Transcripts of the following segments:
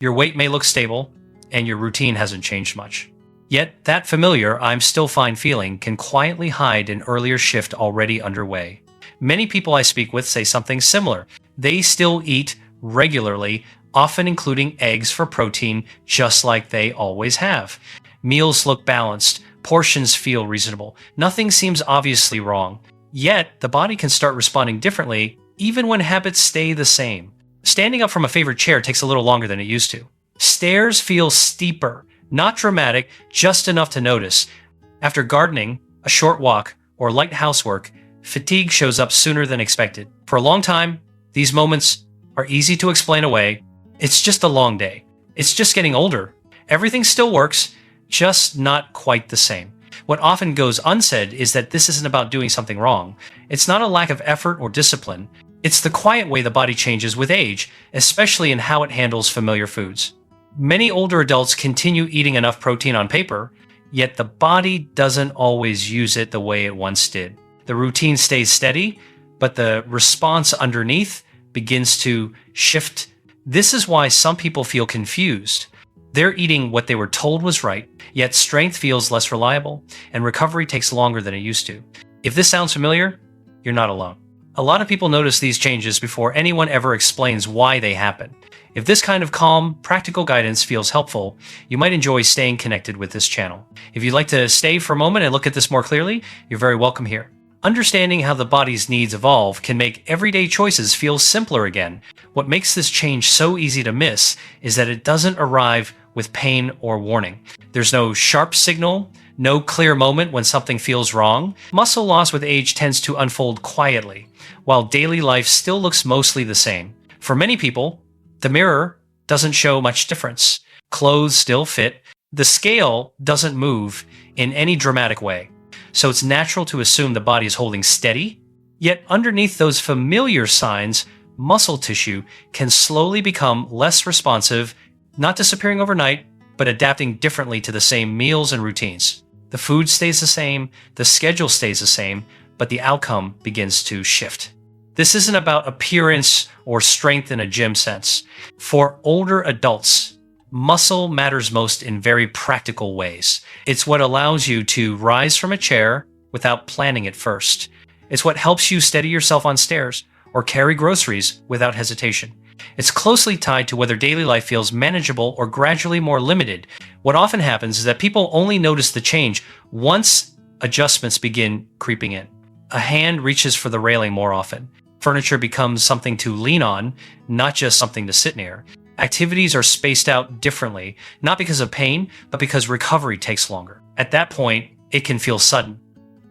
Your weight may look stable, and your routine hasn't changed much. Yet, that familiar "I'm still fine" feeling can quietly hide an earlier shift already underway. Many people I speak with say something similar. They still eat regularly, often including eggs for protein, just like they always have. Meals look balanced, portions feel reasonable, nothing seems obviously wrong. Yet, the body can start responding differently even when habits stay the same. Standing up from a favorite chair takes a little longer than it used to. Stairs feel steeper, not dramatic, just enough to notice. After gardening, a short walk, or light housework, fatigue shows up sooner than expected. For a long time, these moments are easy to explain away. It's just a long day. It's just getting older. Everything still works, just not quite the same. What often goes unsaid is that this isn't about doing something wrong. It's not a lack of effort or discipline. It's the quiet way the body changes with age, especially in how it handles familiar foods. Many older adults continue eating enough protein on paper, yet the body doesn't always use it the way it once did. The routine stays steady, but the response underneath begins to shift. This is why some people feel confused. They're eating what they were told was right, yet strength feels less reliable, and recovery takes longer than it used to. If this sounds familiar, you're not alone. A lot of people notice these changes before anyone ever explains why they happen. If this kind of calm, practical guidance feels helpful, you might enjoy staying connected with this channel. If you'd like to stay for a moment and look at this more clearly, you're very welcome here. Understanding how the body's needs evolve can make everyday choices feel simpler again. What makes this change so easy to miss is that it doesn't arrive with pain or warning. There's no sharp signal, no clear moment when something feels wrong. Muscle loss with age tends to unfold quietly, while daily life still looks mostly the same. For many people, the mirror doesn't show much difference. Clothes still fit. The scale doesn't move in any dramatic way. So it's natural to assume the body is holding steady. Yet underneath those familiar signs, muscle tissue can slowly become less responsive, not disappearing overnight, but adapting differently to the same meals and routines. The food stays the same, the schedule stays the same, but the outcome begins to shift. This isn't about appearance or strength in a gym sense. For older adults, muscle matters most in very practical ways. It's what allows you to rise from a chair without planning it first. It's what helps you steady yourself on stairs or carry groceries without hesitation. It's closely tied to whether daily life feels manageable or gradually more limited. What often happens is that people only notice the change once adjustments begin creeping in. A hand reaches for the railing more often. Furniture becomes something to lean on, not just something to sit near. Activities are spaced out differently, not because of pain, but because recovery takes longer. At that point, it can feel sudden,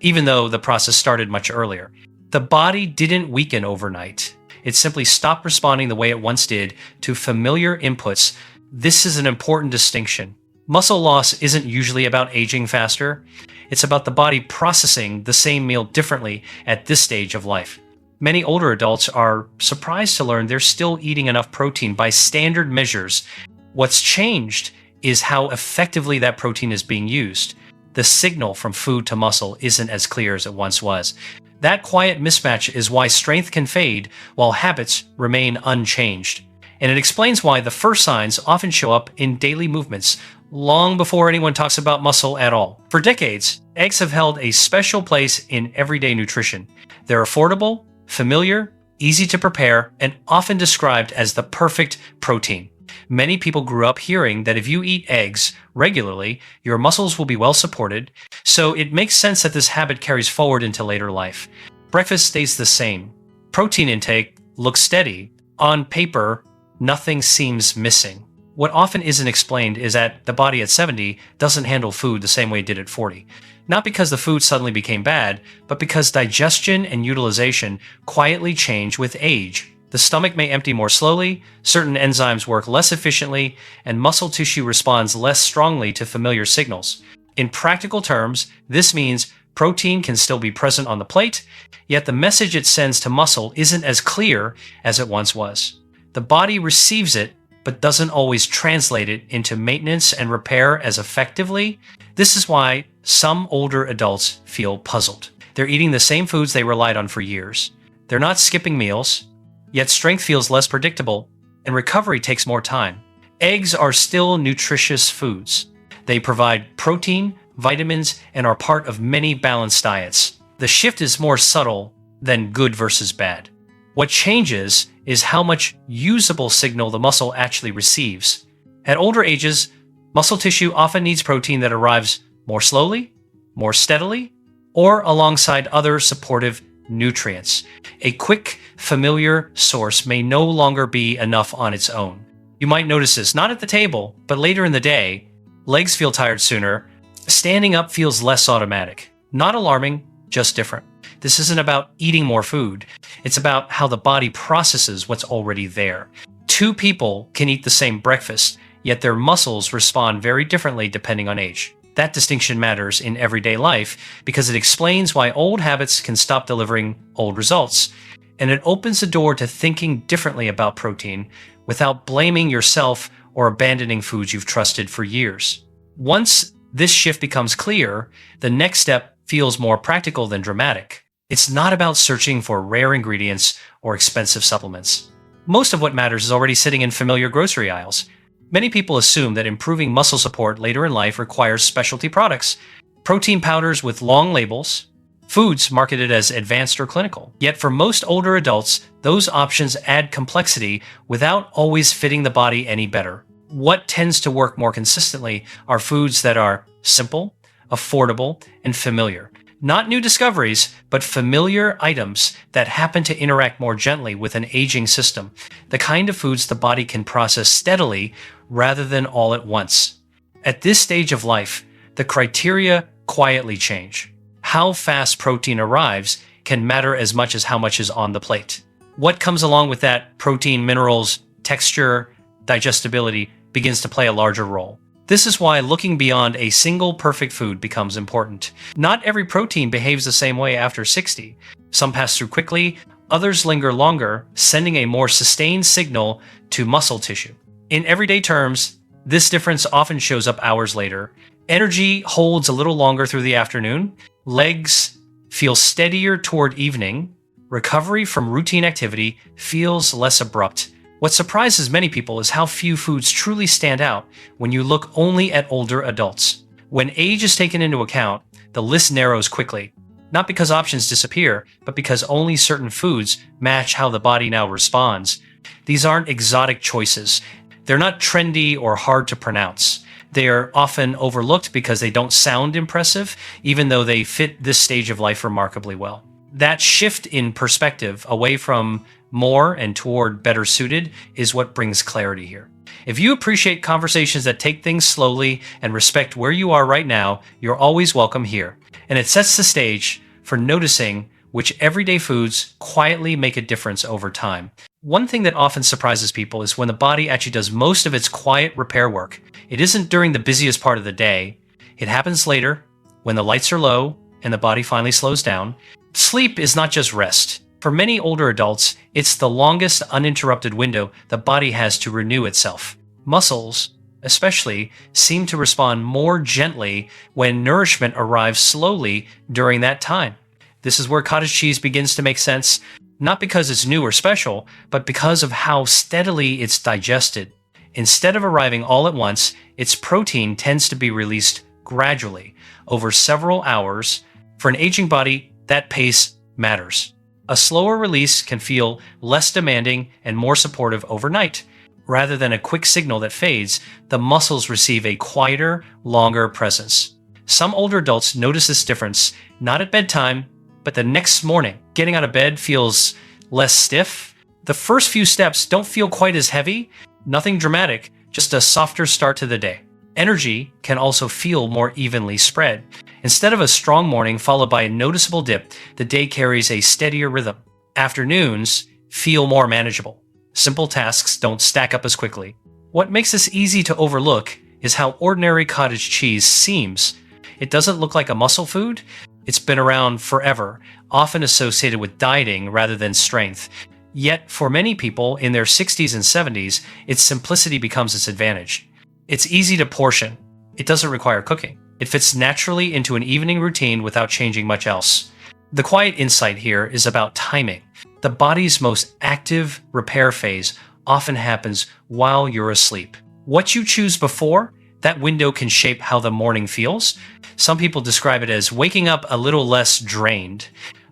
even though the process started much earlier. The body didn't weaken overnight. It simply stopped responding the way it once did to familiar inputs. This is an important distinction. Muscle loss isn't usually about aging faster. It's about the body processing the same meal differently at this stage of life. Many older adults are surprised to learn they're still eating enough protein by standard measures. What's changed is how effectively that protein is being used. The signal from food to muscle isn't as clear as it once was. That quiet mismatch is why strength can fade while habits remain unchanged. And it explains why the first signs often show up in daily movements long before anyone talks about muscle at all. For decades, eggs have held a special place in everyday nutrition. They're affordable, familiar, easy to prepare, and often described as the perfect protein. Many people grew up hearing that if you eat eggs regularly, your muscles will be well supported, so it makes sense that this habit carries forward into later life. Breakfast stays the same. Protein intake looks steady. On paper, nothing seems missing. What often isn't explained is that the body at 70 doesn't handle food the same way it did at 40. Not because the food suddenly became bad, but because digestion and utilization quietly change with age. The stomach may empty more slowly, certain enzymes work less efficiently, and muscle tissue responds less strongly to familiar signals. In practical terms, this means protein can still be present on the plate, yet the message it sends to muscle isn't as clear as it once was. The body receives it, but doesn't always translate it into maintenance and repair as effectively. This is why some older adults feel puzzled. They're eating the same foods they relied on for years. They're not skipping meals, yet strength feels less predictable, and recovery takes more time. Eggs are still nutritious foods. They provide protein, vitamins, and are part of many balanced diets. The shift is more subtle than good versus bad. What changes is how much usable signal the muscle actually receives. At older ages, muscle tissue often needs protein that arrives more slowly, more steadily, or alongside other supportive nutrients. A quick, familiar source may no longer be enough on its own. You might notice this not at the table, but later in the day. Legs feel tired sooner. Standing up feels less automatic. Not alarming, just different. This isn't about eating more food. It's about how the body processes what's already there. Two people can eat the same breakfast, yet their muscles respond very differently depending on age. That distinction matters in everyday life because it explains why old habits can stop delivering old results. And it opens the door to thinking differently about protein without blaming yourself or abandoning foods you've trusted for years. Once this shift becomes clear, the next step feels more practical than dramatic. It's not about searching for rare ingredients or expensive supplements. Most of what matters is already sitting in familiar grocery aisles. Many people assume that improving muscle support later in life requires specialty products, protein powders with long labels, foods marketed as advanced or clinical. Yet for most older adults, those options add complexity without always fitting the body any better. What tends to work more consistently are foods that are simple, affordable, and familiar. Not new discoveries, but familiar items that happen to interact more gently with an aging system. The kind of foods the body can process steadily rather than all at once. At this stage of life, the criteria quietly change. How fast protein arrives can matter as much as how much is on the plate. What comes along with that protein, minerals, texture, digestibility begins to play a larger role. This is why looking beyond a single perfect food becomes important. Not every protein behaves the same way after 60. Some pass through quickly, others linger longer, sending a more sustained signal to muscle tissue. In everyday terms, this difference often shows up hours later. Energy holds a little longer through the afternoon. Legs feel steadier toward evening. Recovery from routine activity feels less abrupt. What surprises many people is how few foods truly stand out when you look only at older adults. When age is taken into account, the list narrows quickly. Not because options disappear, but because only certain foods match how the body now responds. These aren't exotic choices. They're not trendy or hard to pronounce. They are often overlooked because they don't sound impressive, even though they fit this stage of life remarkably well. That shift in perspective away from more and toward better suited is what brings clarity here. If you appreciate conversations that take things slowly and respect where you are right now, you're always welcome here. And it sets the stage for noticing which everyday foods quietly make a difference over time. One thing that often surprises people is when the body actually does most of its quiet repair work. It isn't during the busiest part of the day. It happens later, when the lights are low and the body finally slows down. Sleep is not just rest. For many older adults, it's the longest uninterrupted window the body has to renew itself. Muscles, especially, seem to respond more gently when nourishment arrives slowly during that time. This is where cottage cheese begins to make sense, not because it's new or special, but because of how steadily it's digested. Instead of arriving all at once, its protein tends to be released gradually over several hours. For an aging body, that pace matters. A slower release can feel less demanding and more supportive overnight. Rather than a quick signal that fades, the muscles receive a quieter, longer presence. Some older adults notice this difference, not at bedtime, but the next morning. Getting out of bed feels less stiff. The first few steps don't feel quite as heavy. Nothing dramatic, just a softer start to the day. Energy can also feel more evenly spread. Instead of a strong morning followed by a noticeable dip, the day carries a steadier rhythm. Afternoons feel more manageable. Simple tasks don't stack up as quickly. What makes this easy to overlook is how ordinary cottage cheese seems. It doesn't look like a muscle food. It's been around forever, often associated with dieting rather than strength. Yet, for many people in their 60s and 70s, its simplicity becomes its advantage. It's easy to portion. It doesn't require cooking. It fits naturally into an evening routine without changing much else. The quiet insight here is about timing. The body's most active repair phase often happens while you're asleep. What you choose before, that window can shape how the morning feels. Some people describe it as waking up a little less drained.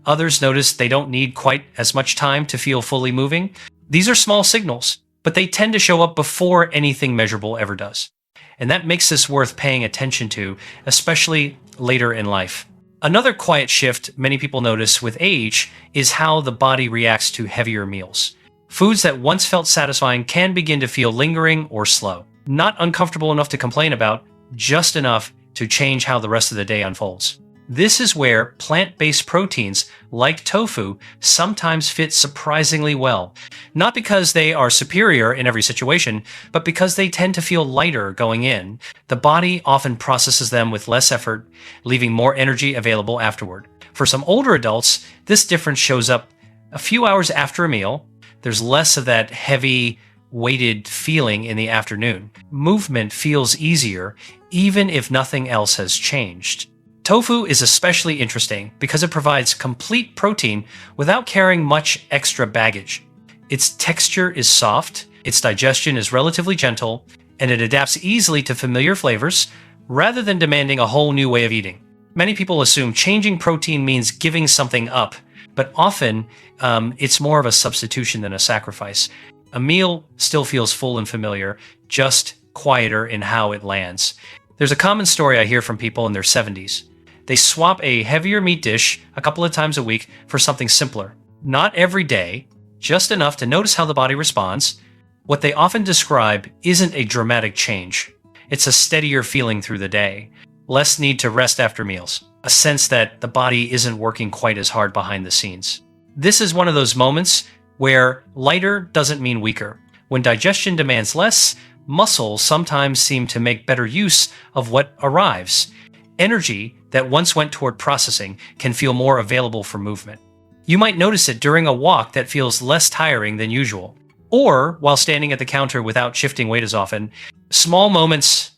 Others notice they don't need quite as much time to feel fully moving. These are small signals, but they tend to show up before anything measurable ever does. And that makes this worth paying attention to, especially later in life. Another quiet shift many people notice with age is how the body reacts to heavier meals. Foods that once felt satisfying can begin to feel lingering or slow. Not uncomfortable enough to complain about, just enough to change how the rest of the day unfolds. This is where plant-based proteins like tofu sometimes fit surprisingly well. Not because they are superior in every situation, but because they tend to feel lighter going in. The body often processes them with less effort, leaving more energy available afterward. For some older adults, this difference shows up a few hours after a meal. There's less of that heavy, weighted feeling in the afternoon. Movement feels easier, even if nothing else has changed. Tofu is especially interesting because it provides complete protein without carrying much extra baggage. Its texture is soft, its digestion is relatively gentle, and it adapts easily to familiar flavors rather than demanding a whole new way of eating. Many people assume changing protein means giving something up, but often it's more of a substitution than a sacrifice. A meal still feels full and familiar, just quieter in how it lands. There's a common story I hear from people in their 70s. They swap a heavier meat dish a couple of times a week for something simpler. Not every day, just enough to notice how the body responds. What they often describe isn't a dramatic change. It's a steadier feeling through the day, less need to rest after meals, a sense that the body isn't working quite as hard behind the scenes. This is one of those moments where lighter doesn't mean weaker. When digestion demands less, muscles sometimes seem to make better use of what arrives. Energy that once went toward processing can feel more available for movement. You might notice it during a walk that feels less tiring than usual, or while standing at the counter without shifting weight as often. Small moments,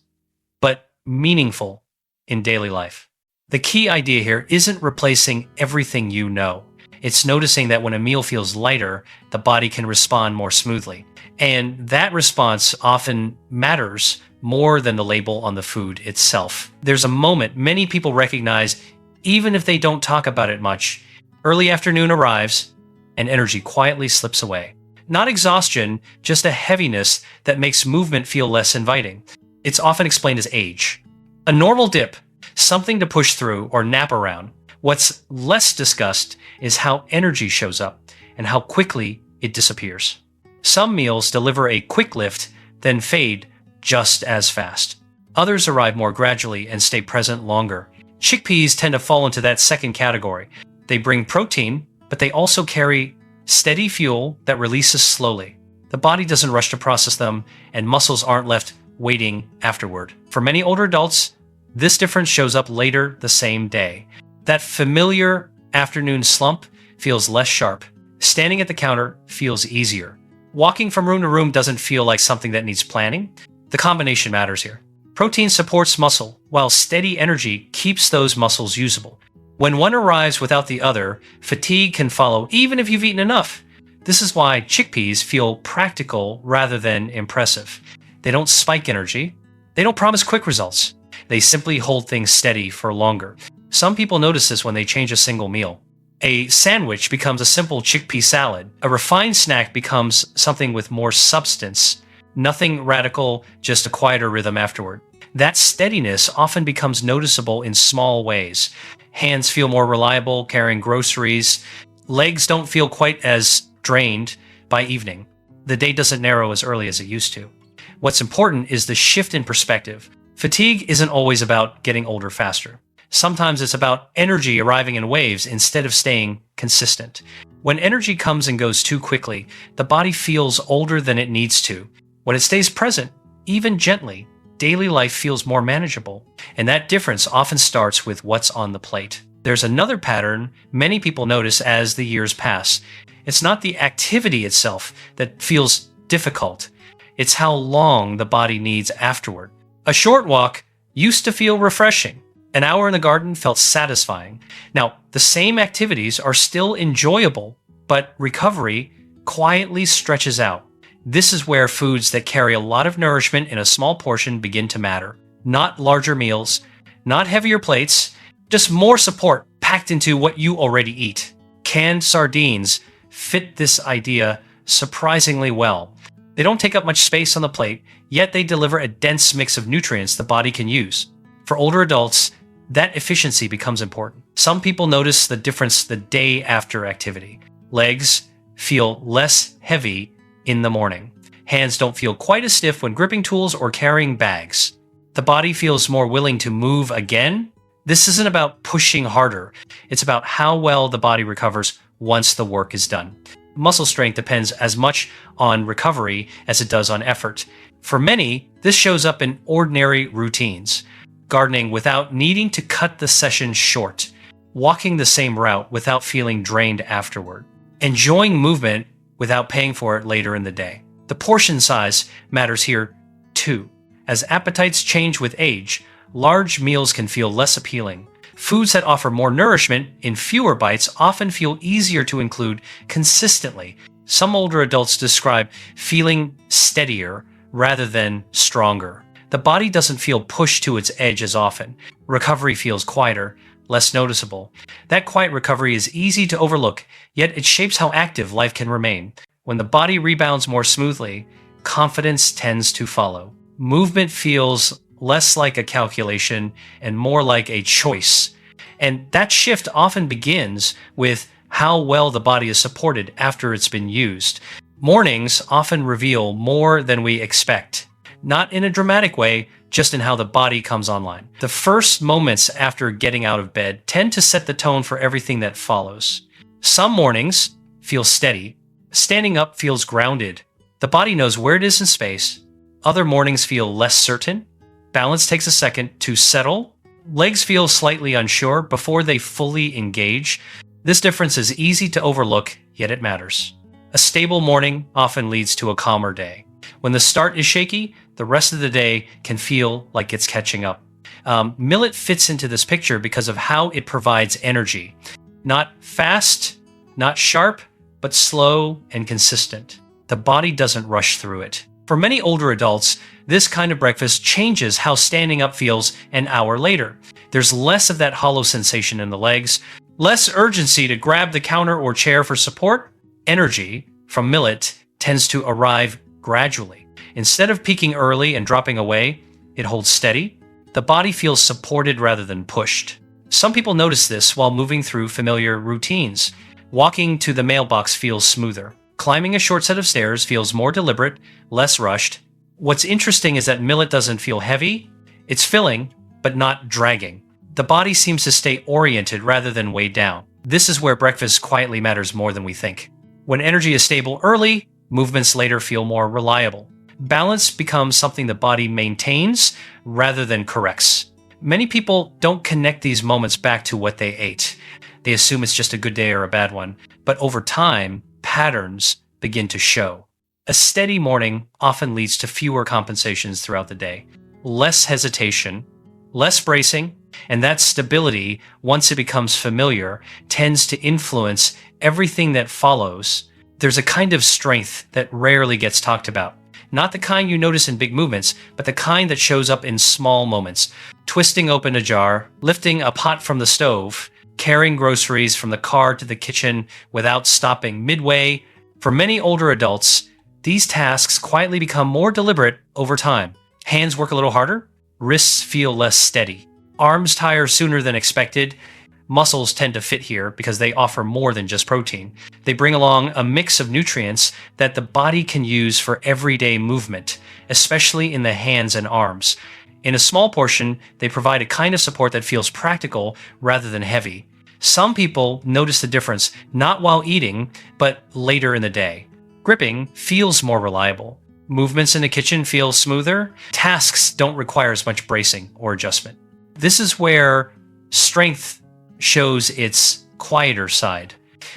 but meaningful in daily life. The key idea here isn't replacing everything you know. It's noticing that when a meal feels lighter, the body can respond more smoothly. And that response often matters more than the label on the food itself. There's a moment many people recognize, even if they don't talk about it much. Early afternoon arrives, and energy quietly slips away. Not exhaustion, just a heaviness that makes movement feel less inviting. It's often explained as age. A normal dip, something to push through or nap around. What's less discussed is how energy shows up and how quickly it disappears. Some meals deliver a quick lift, then fade just as fast. Others arrive more gradually and stay present longer. Chickpeas tend to fall into that second category. They bring protein, but they also carry steady fuel that releases slowly. The body doesn't rush to process them, and muscles aren't left waiting afterward. For many older adults, this difference shows up later the same day. That familiar afternoon slump feels less sharp. Standing at the counter feels easier. Walking from room to room doesn't feel like something that needs planning. The combination matters here. Protein supports muscle, while steady energy keeps those muscles usable. When one arrives without the other, fatigue can follow even if you've eaten enough. This is why chickpeas feel practical rather than impressive. They don't spike energy. They don't promise quick results. They simply hold things steady for longer. Some people notice this when they change a single meal. A sandwich becomes a simple chickpea salad. A refined snack becomes something with more substance. Nothing radical, just a quieter rhythm afterward. That steadiness often becomes noticeable in small ways. Hands feel more reliable carrying groceries. Legs don't feel quite as drained by evening. The day doesn't narrow as early as it used to. What's important is the shift in perspective. Fatigue isn't always about getting older faster. Sometimes it's about energy arriving in waves instead of staying consistent. When energy comes and goes too quickly, the body feels older than it needs to. When it stays present, even gently, daily life feels more manageable. And that difference often starts with what's on the plate. There's another pattern many people notice as the years pass. It's not the activity itself that feels difficult. It's how long the body needs afterward. A short walk used to feel refreshing. An hour in the garden felt satisfying. Now, the same activities are still enjoyable, but recovery quietly stretches out. This is where foods that carry a lot of nourishment in a small portion begin to matter. Not larger meals, not heavier plates, just more support packed into what you already eat. Canned sardines fit this idea surprisingly well. They don't take up much space on the plate, yet they deliver a dense mix of nutrients the body can use. For older adults, that efficiency becomes important. Some people notice the difference the day after activity. Legs feel less heavy in the morning. Hands don't feel quite as stiff when gripping tools or carrying bags. The body feels more willing to move again. This isn't about pushing harder. It's about how well the body recovers once the work is done. Muscle strength depends as much on recovery as it does on effort. For many, this shows up in ordinary routines. Gardening without needing to cut the session short. Walking the same route without feeling drained afterward. Enjoying movement without paying for it later in the day. The portion size matters here too. As appetites change with age, large meals can feel less appealing. Foods that offer more nourishment in fewer bites often feel easier to include consistently. Some older adults describe feeling steadier rather than stronger. The body doesn't feel pushed to its edge as often. Recovery feels quieter, less noticeable. That quiet recovery is easy to overlook, yet it shapes how active life can remain. When the body rebounds more smoothly, confidence tends to follow. Movement feels less like a calculation and more like a choice. And that shift often begins with how well the body is supported after it's been used. Mornings often reveal more than we expect. Not in a dramatic way, just in how the body comes online. The first moments after getting out of bed tend to set the tone for everything that follows. Some mornings feel steady. Standing up feels grounded. The body knows where it is in space. Other mornings feel less certain. Balance takes a second to settle. Legs feel slightly unsure before they fully engage. This difference is easy to overlook, yet it matters. A stable morning often leads to a calmer day. When the start is shaky, the rest of the day can feel like it's catching up. Millet fits into this picture because of how it provides energy. Not fast, not sharp, but slow and consistent. The body doesn't rush through it. For many older adults, this kind of breakfast changes how standing up feels an hour later. There's less of that hollow sensation in the legs, less urgency to grab the counter or chair for support. Energy from millet tends to arrive gradually. Instead of peaking early and dropping away, it holds steady. The body feels supported rather than pushed. Some people notice this while moving through familiar routines. Walking to the mailbox feels smoother. Climbing a short set of stairs feels more deliberate, less rushed. What's interesting is that millet doesn't feel heavy. It's filling, but not dragging. The body seems to stay oriented rather than weighed down. This is where breakfast quietly matters more than we think. When energy is stable early, movements later feel more reliable. Balance becomes something the body maintains rather than corrects. Many people don't connect these moments back to what they ate. They assume it's just a good day or a bad one. But over time, patterns begin to show. A steady morning often leads to fewer compensations throughout the day. Less hesitation, less bracing, and that stability, once it becomes familiar, tends to influence everything that follows. There's a kind of strength that rarely gets talked about. Not the kind you notice in big movements, but the kind that shows up in small moments. Twisting open a jar, lifting a pot from the stove, carrying groceries from the car to the kitchen without stopping midway. For many older adults, these tasks quietly become more deliberate over time. Hands work a little harder, wrists feel less steady, arms tire sooner than expected. Muscles tend to fit here because they offer more than just protein. They bring along a mix of nutrients that the body can use for everyday movement, especially in the hands and arms. In a small portion, they provide a kind of support that feels practical rather than heavy. Some people notice the difference not while eating, but later in the day. Gripping feels more reliable. Movements in the kitchen feel smoother. Tasks don't require as much bracing or adjustment. This is where strength shows its quieter side.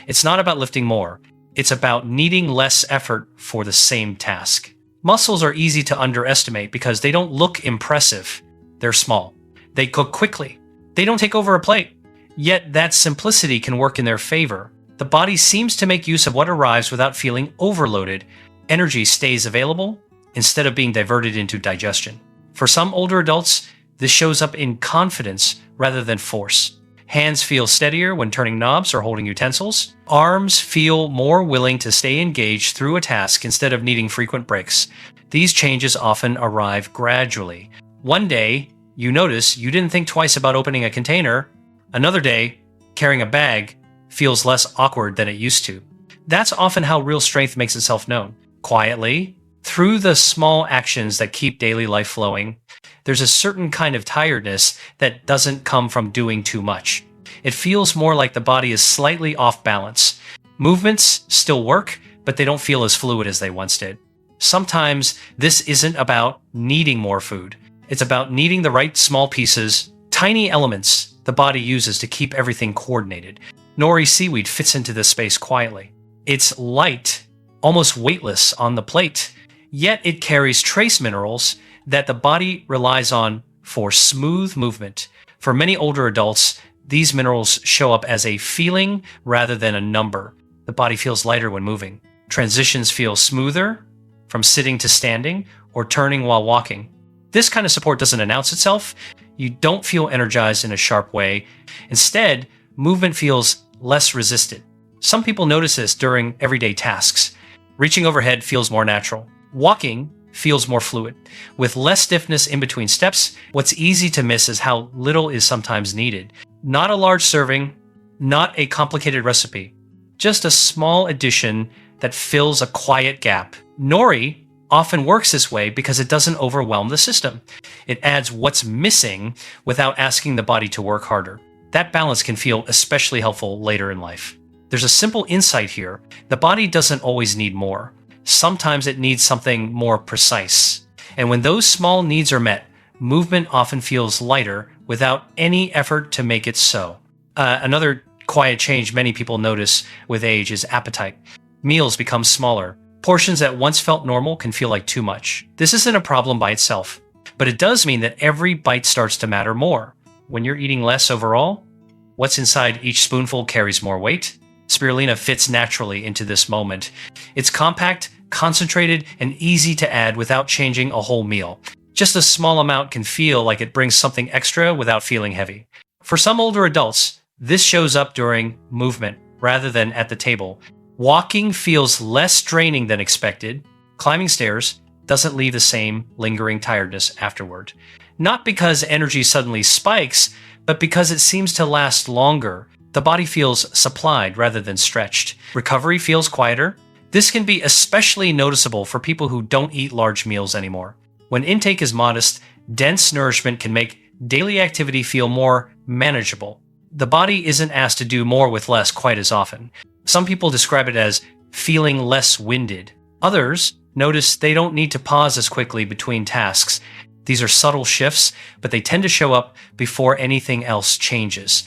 It's not about lifting more. It's about needing less effort for the same task. Muscles are easy to underestimate because they don't look impressive. They're small. They cook quickly. They don't take over a plate. Yet that simplicity can work in their favor. The body seems to make use of what arrives without feeling overloaded. Energy stays available instead of being diverted into digestion. For some older adults, this shows up in confidence rather than force. Hands feel steadier when turning knobs or holding utensils. Arms feel more willing to stay engaged through a task instead of needing frequent breaks. These changes often arrive gradually. One day, you notice you didn't think twice about opening a container. Another day, carrying a bag feels less awkward than it used to. That's often how real strength makes itself known. Quietly, through the small actions that keep daily life flowing. There's a certain kind of tiredness that doesn't come from doing too much. It feels more like the body is slightly off balance. Movements still work, but they don't feel as fluid as they once did. Sometimes this isn't about needing more food. It's about needing the right small pieces, tiny elements the body uses to keep everything coordinated. Nori seaweed fits into this space quietly. It's light, almost weightless on the plate, yet it carries trace minerals that the body relies on for smooth movement. For many older adults, these minerals show up as a feeling rather than a number. The body feels lighter when moving. Transitions feel smoother from sitting to standing or turning while walking. This kind of support doesn't announce itself. You don't feel energized in a sharp way. Instead, movement feels less resisted. Some people notice this during everyday tasks. Reaching overhead feels more natural. Walking feels more fluid. With less stiffness in between steps, what's easy to miss is how little is sometimes needed. Not a large serving, not a complicated recipe, just a small addition that fills a quiet gap. Nori often works this way because it doesn't overwhelm the system. It adds what's missing without asking the body to work harder. That balance can feel especially helpful later in life. There's a simple insight here. The body doesn't always need more. Sometimes it needs something more precise. And when those small needs are met, movement often feels lighter without any effort to make it so. Another quiet change many people notice with age is appetite. Meals become smaller. Portions that once felt normal can feel like too much. This isn't a problem by itself, but it does mean that every bite starts to matter more. When you're eating less overall, what's inside each spoonful carries more weight. Spirulina fits naturally into this moment. It's compact, concentrated, and easy to add without changing a whole meal. Just a small amount can feel like it brings something extra without feeling heavy. For some older adults, this shows up during movement rather than at the table. Walking feels less draining than expected. Climbing stairs doesn't leave the same lingering tiredness afterward. Not because energy suddenly spikes, but because it seems to last longer. The body feels supplied rather than stretched. Recovery feels quieter. This can be especially noticeable for people who don't eat large meals anymore. When intake is modest, dense nourishment can make daily activity feel more manageable. The body isn't asked to do more with less quite as often. Some people describe it as feeling less winded. Others notice they don't need to pause as quickly between tasks. These are subtle shifts, but they tend to show up before anything else changes.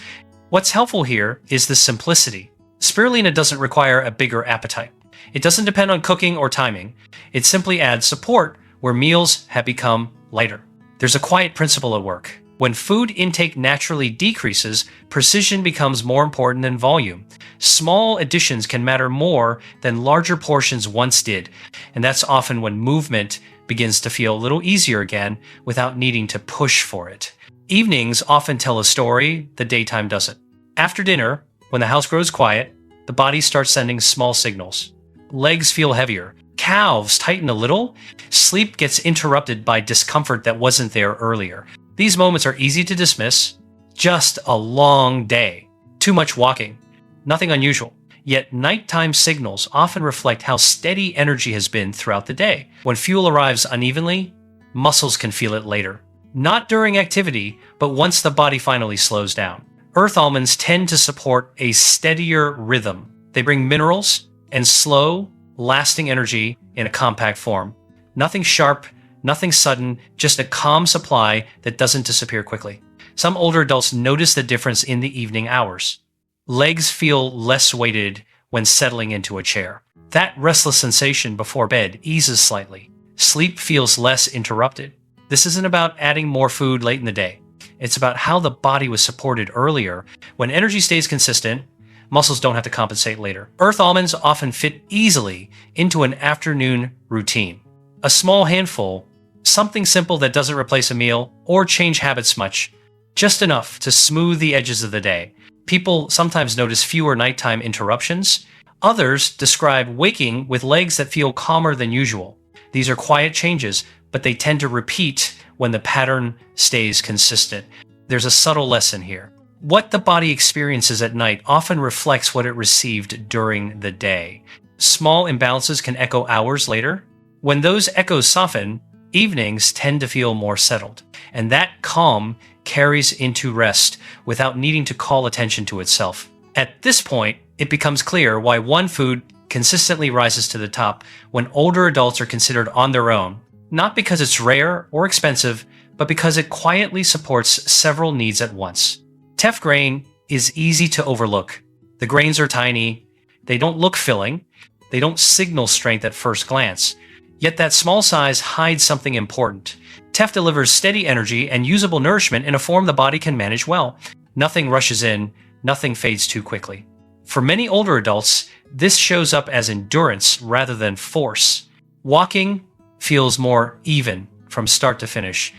What's helpful here is the simplicity. Spirulina doesn't require a bigger appetite. It doesn't depend on cooking or timing. It simply adds support where meals have become lighter. There's a quiet principle at work. When food intake naturally decreases, precision becomes more important than volume. Small additions can matter more than larger portions once did, and that's often when movement begins to feel a little easier again without needing to push for it. Evenings often tell a story, the daytime doesn't. After dinner, when the house grows quiet, the body starts sending small signals. Legs feel heavier. Calves tighten a little. Sleep gets interrupted by discomfort that wasn't there earlier. These moments are easy to dismiss. Just a long day. Too much walking. Nothing unusual. Yet nighttime signals often reflect how steady energy has been throughout the day. When fuel arrives unevenly, muscles can feel it later. Not during activity, but once the body finally slows down. Earth almonds tend to support a steadier rhythm. They bring minerals and slow, lasting energy in a compact form. Nothing sharp, nothing sudden, just a calm supply that doesn't disappear quickly. Some older adults notice the difference in the evening hours. Legs feel less weighted when settling into a chair. That restless sensation before bed eases slightly. Sleep feels less interrupted. This isn't about adding more food late in the day. It's about how the body was supported earlier. When energy stays consistent, muscles don't have to compensate later. Earth almonds often fit easily into an afternoon routine. A small handful, something simple that doesn't replace a meal or change habits much, just enough to smooth the edges of the day. People sometimes notice fewer nighttime interruptions. Others describe waking with legs that feel calmer than usual. These are quiet changes, but they tend to repeat when the pattern stays consistent. There's a subtle lesson here. What the body experiences at night often reflects what it received during the day. Small imbalances can echo hours later. When those echoes soften, evenings tend to feel more settled, and that calm carries into rest without needing to call attention to itself. At this point, it becomes clear why one food consistently rises to the top when older adults are considered on their own, not because it's rare or expensive, but because it quietly supports several needs at once. Teff grain is easy to overlook. The grains are tiny, they don't look filling, they don't signal strength at first glance. Yet that small size hides something important. Teff delivers steady energy and usable nourishment in a form the body can manage well. Nothing rushes in, nothing fades too quickly. For many older adults, this shows up as endurance rather than force. Walking feels more even from start to finish.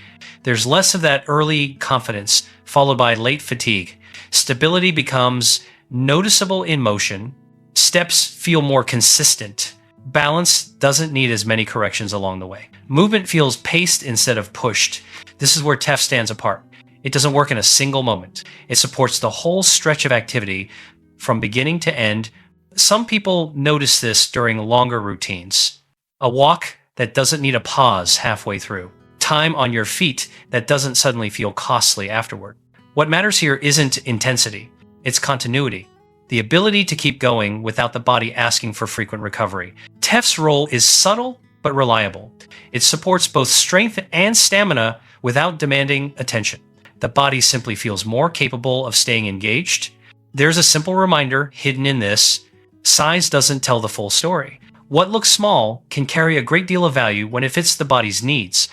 There's less of that early confidence followed by late fatigue. Stability becomes noticeable in motion. Steps feel more consistent. Balance doesn't need as many corrections along the way. Movement feels paced instead of pushed. This is where Teff stands apart. It doesn't work in a single moment. It supports the whole stretch of activity from beginning to end. Some people notice this during longer routines. A walk that doesn't need a pause halfway through. Time on your feet that doesn't suddenly feel costly afterward. What matters here isn't intensity, it's continuity. The ability to keep going without the body asking for frequent recovery. Teff's role is subtle but reliable. It supports both strength and stamina without demanding attention. The body simply feels more capable of staying engaged. There's a simple reminder hidden in this: size doesn't tell the full story. What looks small can carry a great deal of value when it fits the body's needs.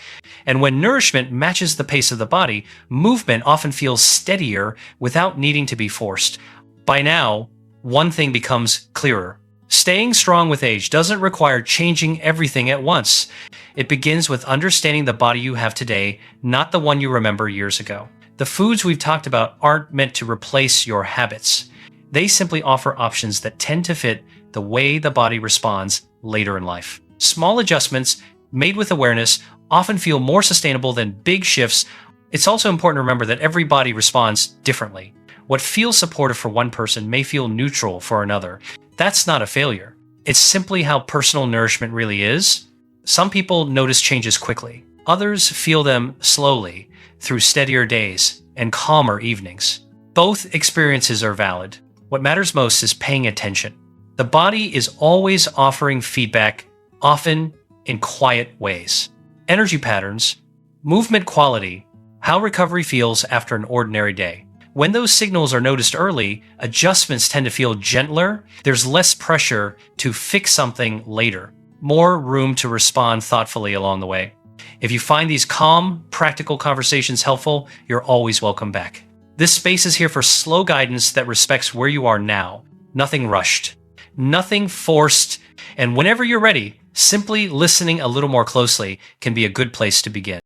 And when nourishment matches the pace of the body, movement often feels steadier without needing to be forced. By now, one thing becomes clearer. Staying strong with age doesn't require changing everything at once. It begins with understanding the body you have today, not the one you remember years ago. The foods we've talked about aren't meant to replace your habits. They simply offer options that tend to fit the way the body responds later in life. Small adjustments made with awareness often feel more sustainable than big shifts. It's also important to remember that every body responds differently. What feels supportive for one person may feel neutral for another. That's not a failure. It's simply how personal nourishment really is. Some people notice changes quickly. Others feel them slowly through steadier days and calmer evenings. Both experiences are valid. What matters most is paying attention. The body is always offering feedback, often in quiet ways. Energy patterns, movement quality, how recovery feels after an ordinary day. When those signals are noticed early, adjustments tend to feel gentler. There's less pressure to fix something later, more room to respond thoughtfully along the way. If you find these calm, practical conversations helpful, you're always welcome back. This space is here for slow guidance that respects where you are now. Nothing rushed, nothing forced, and whenever you're ready, simply listening a little more closely can be a good place to begin.